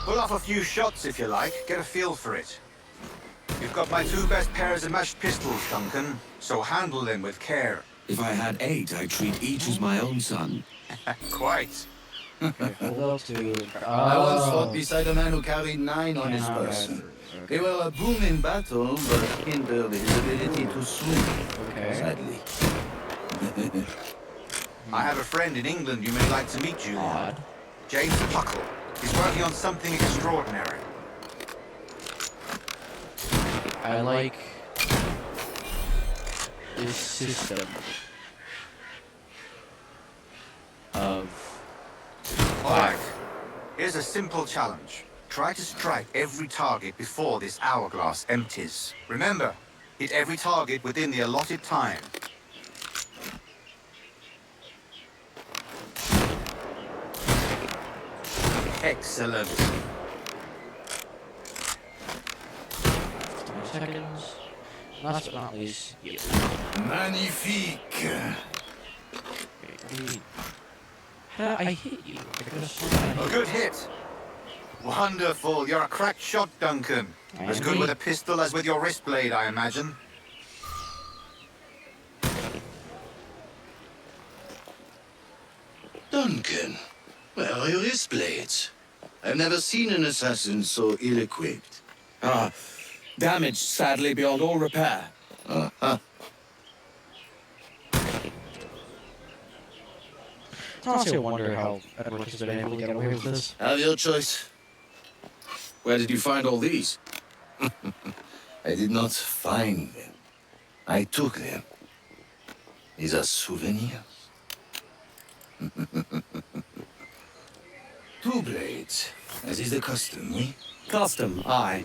Pull off a few shots if you like, get a feel for it. You've got my 2 best pairs of matched pistols, Duncan, so handle them with care. If I had 8, I'd treat each as my own son. Quite. Hold up to... I once fought beside a man who carried 9 on his person. They were a boom in battle, but hindered his ability to swim, sadly. I have a friend in England you may like to meet, Julian. James Puckle. He's working on something extraordinary. I like this system of Alright, here's a simple challenge. Try to strike every target before this hourglass empties. Remember, hit every target within the allotted time. Excellent. 20 seconds. Last but not least, you. Magnifique! I hit you. A good hit. Wonderful. You're a cracked shot, Duncan. As good with a pistol as with your wrist blade, I imagine. Duncan, where are your wrist blades? I've never seen an assassin so ill-equipped. Ah, damaged sadly beyond all repair. Uh-huh. Honestly, I wonder how Edward has been able to get away with this. Have your choice. Where did you find all these? I did not find them. I took them. These are souvenirs. 2 blades, as is the custom, eh? Custom, aye.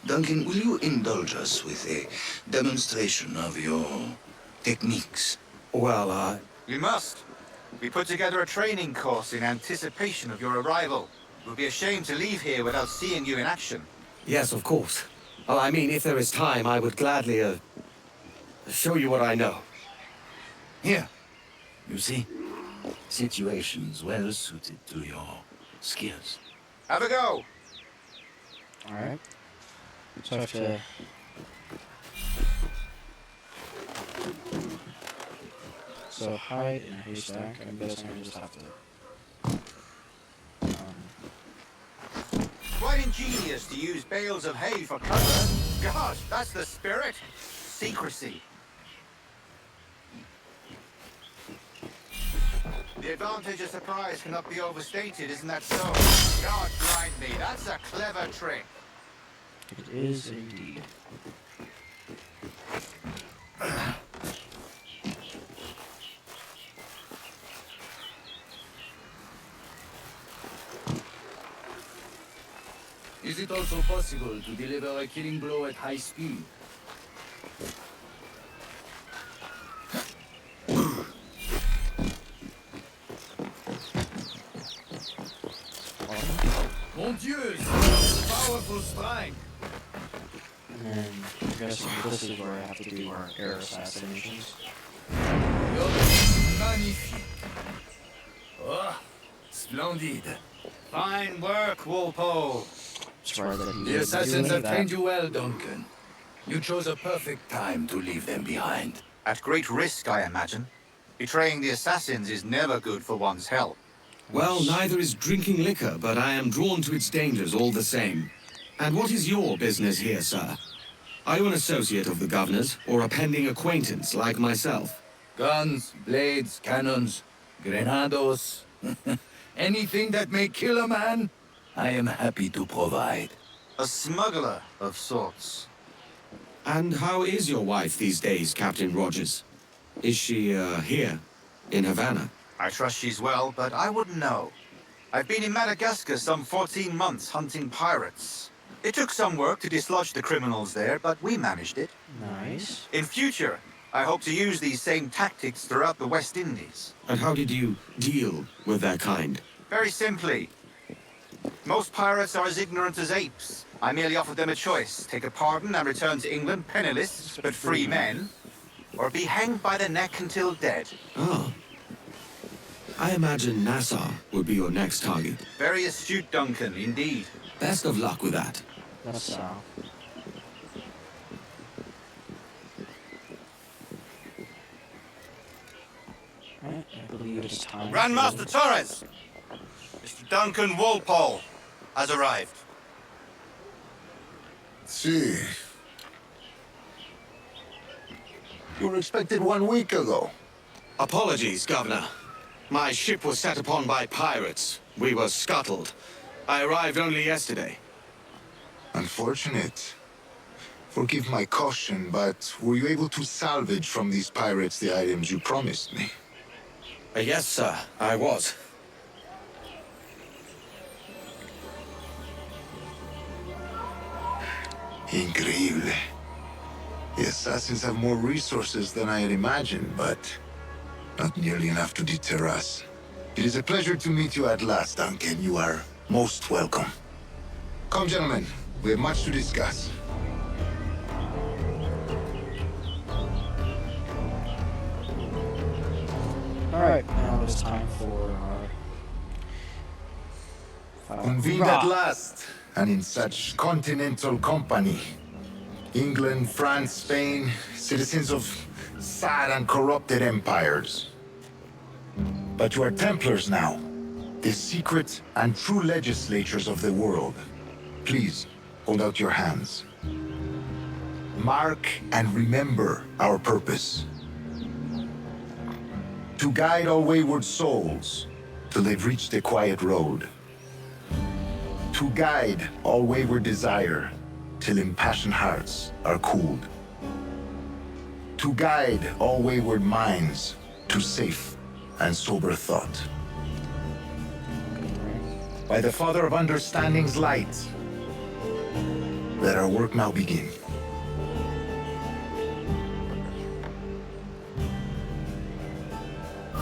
Duncan, will you indulge us with a demonstration of your techniques? Well, We must. We put together a training course in anticipation of your arrival. We'll be ashamed to leave here without seeing you in action. yes, of course. Well, I mean, if there is time, I would gladly, show you what I know. Here, you see? Situations well suited to your skills. Have a go. Alright. So I have to... So hide in a haystack. I'm guessing I just have to... Quite ingenious to use bales of hay for cover. Gosh, that's the spirit. Secrecy. The advantage of surprise cannot be overstated, isn't that so? God blind me, that's a clever trick. It is indeed. Is it also possible to deliver a killing blow at high speed? Mon Dieu, powerful strike. And then I guess this is where I have to do our air assassinations. Magnifique. Oh, splendid. Fine work, Walpole. Swear that he The didn't assassins do have any trained of you well, Duncan. You chose a perfect time to leave them behind. At great risk, I imagine. Betraying the Assassins is never good for one's health. Well, neither is drinking liquor, but I am drawn to its dangers all the same. And what is your business here, sir? Are you an associate of the governor's, or a pending acquaintance like myself? Guns, blades, cannons, grenados. Anything that may kill a man, I am happy to provide. A smuggler of sorts. And how is your wife these days, Captain Rogers? Is she, here, in Havana? I trust she's well, but I wouldn't know. I've been in Madagascar some 14 months hunting pirates. It took some work to dislodge the criminals there, but we managed it. Nice. In future, I hope to use these same tactics throughout the West Indies. And how did you deal with their kind? Very simply. Most pirates are as ignorant as apes. I merely offered them a choice. Take a pardon and return to England penniless, but free men, or be hanged by the neck until dead. Ah. I imagine Nassau would be your next target. Very astute, Duncan, indeed. Best of luck with that. That's Right, I believe it's time. Grandmaster Torres! Mr. Duncan Walpole has arrived. See. You were expected 1 week ago. Apologies, Governor. My ship was set upon by pirates. We were scuttled. I arrived only yesterday. Unfortunate. Forgive my caution, but were you able to salvage from these pirates the items you promised me? Yes, sir, I was. Increíble. The Assassins have more resources than I had imagined, but not nearly enough to deter us. It is a pleasure to meet you at last, Duncan. You are most welcome. Come, gentlemen. We have much to discuss. Alright, now it's time for Convened at last, and in such continental company. England, France, Spain, citizens of sad and corrupted empires. But you are Templars now, the secret and true legislators of the world. Please, hold out your hands. Mark and remember our purpose. To guide all wayward souls till they've reached the quiet road. To guide all wayward desire till impassioned hearts are cooled. To guide all wayward minds to safe and sober thought. By the Father of Understanding's light, let our work now begin.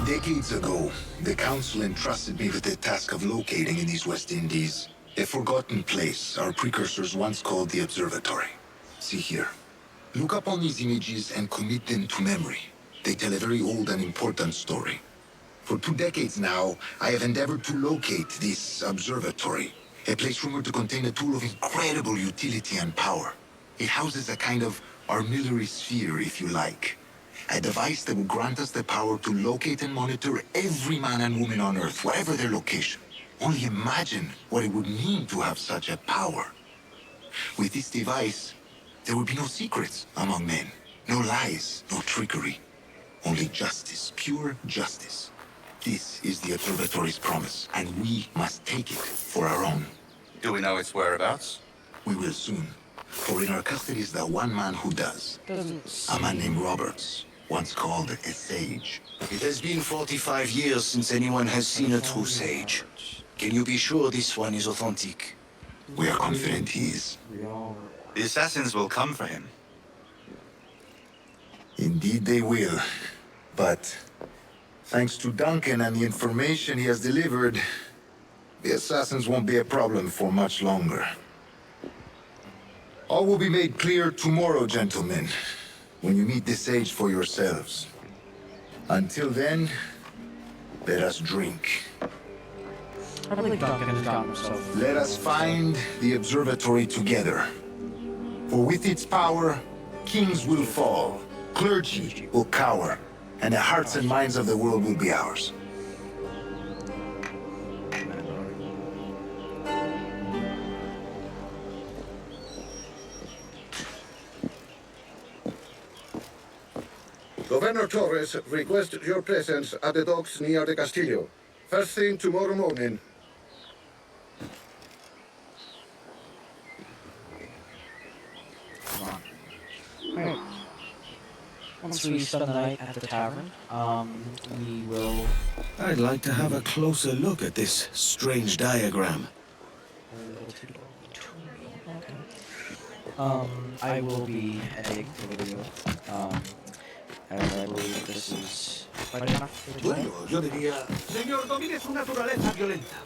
Decades ago, the Council entrusted me with the task of locating in these West Indies a forgotten place our precursors once called the Observatory. See here. Look up on these images and commit them to memory. They tell a very old and important story. For 2 decades now, I have endeavored to locate this observatory, a place rumored to contain a tool of incredible utility and power. It houses a kind of armillary sphere, if you like. A device that will grant us the power to locate and monitor every man and woman on Earth, whatever their location. Only imagine what it would mean to have such a power. With this device, there would be no secrets among men. No lies, no trickery. Only justice, pure justice. This is the observatory's promise, and we must take it for our own. Do we know its whereabouts? We will soon. For in our custody is the one man who does. A man named Roberts, once called a sage. It has been 45 years since anyone has seen a true sage. Can you be sure this one is authentic? We are confident he is. The Assassins will come for him. Indeed they will. But thanks to Duncan and the information he has delivered, the Assassins won't be a problem for much longer. All will be made clear tomorrow, gentlemen, when you meet the sage for yourselves. Until then, let us drink. I believe Duncan has gotten himself. Let us find the observatory together. For with its power, Kings will fall, clergy will cower, and the hearts and minds of the world will be ours. Governor Torres requests your presence at the docks near the Castillo. First thing tomorrow morning. Alright. Once we spend the night at the tavern, we will... I'd like to have a closer look at this strange diagram. I will be editing the video. As I believe this is quite enough for today. Bueno, yo diría... Señor, domine su naturaleza violenta.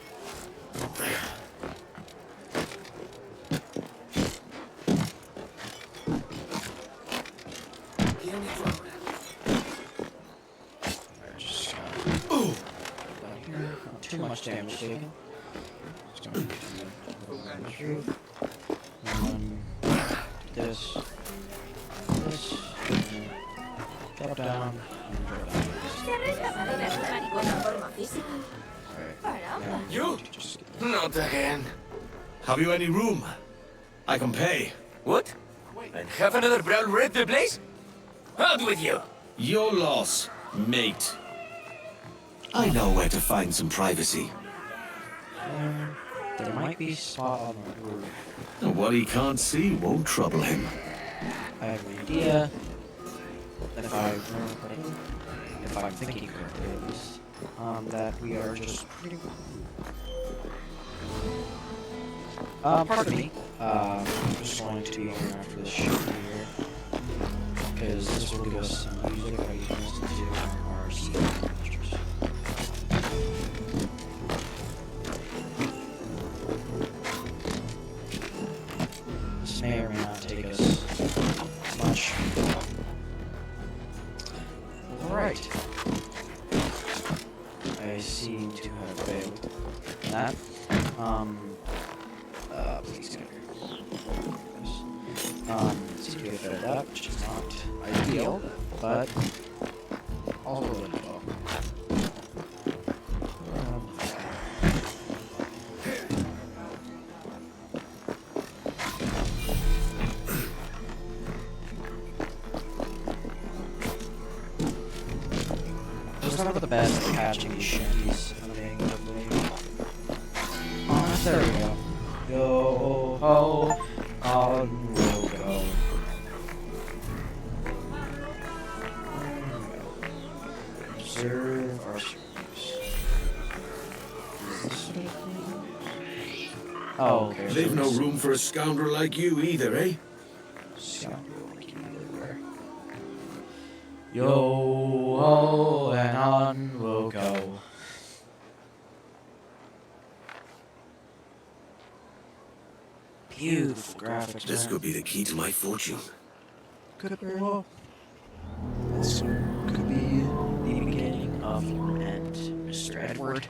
Not too much damage taken. Just gonna do this, this, drop down, and drop down. You? Not again. Have you any room? I can pay. What? And have another brown red the place? Out with you! Your loss, mate. I know where to find some privacy. There might be a spot on the roof. What he can't see won't trouble him. I have an idea. If I'm thinking correctly at least, that we are just pretty... pardon me. I'm just going to be going after this shit here. Because this will give us some music that we can listen to our secret adventures. This may or may not take us much. Alright. I seem to have failed in that. Please get here. Seem to have failed that, which is not ideal, but also really well. It's not the best at catching these shanties, if I'm being completely honest. There we go. Yo ho, on we'll go. Observe our surroundings. Oh, okay. Leave no room for a scoundrel like you either, eh? Scoundrel like you either. Yo ho, and on we'll go. Beautiful graphics. This man. could be the key to my fortune. Could it very well? This could be the beginning of your end, Mr. Edward.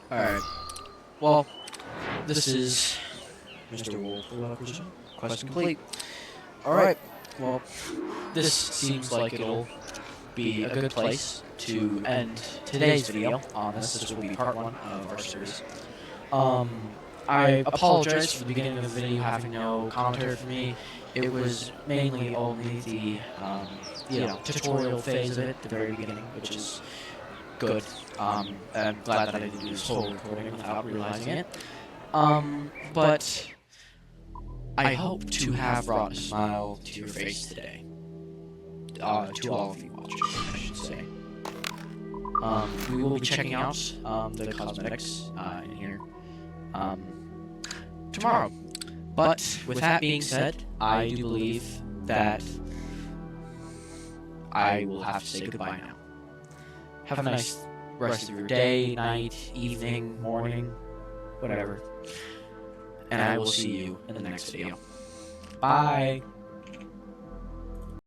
Alright. Well, this is Mr. Wolf, quest complete. Alright. Well, this seems like it'll be a good place to end today's video on this. This will be part 1 of our series. I apologize for the beginning of the video having no commentary from me. It was mainly only the, tutorial phase of it, the very beginning, which is good. I'm glad that I didn't do this whole recording without realizing it. But I hope to have brought a smile to your face today. To all of you watching, I should say. We will be checking out the cosmetics in here tomorrow. But with that being said, I do believe that I will have to say goodbye now. Have a nice rest of your day, night, evening, morning, whatever. And I will see you in the next video. Bye!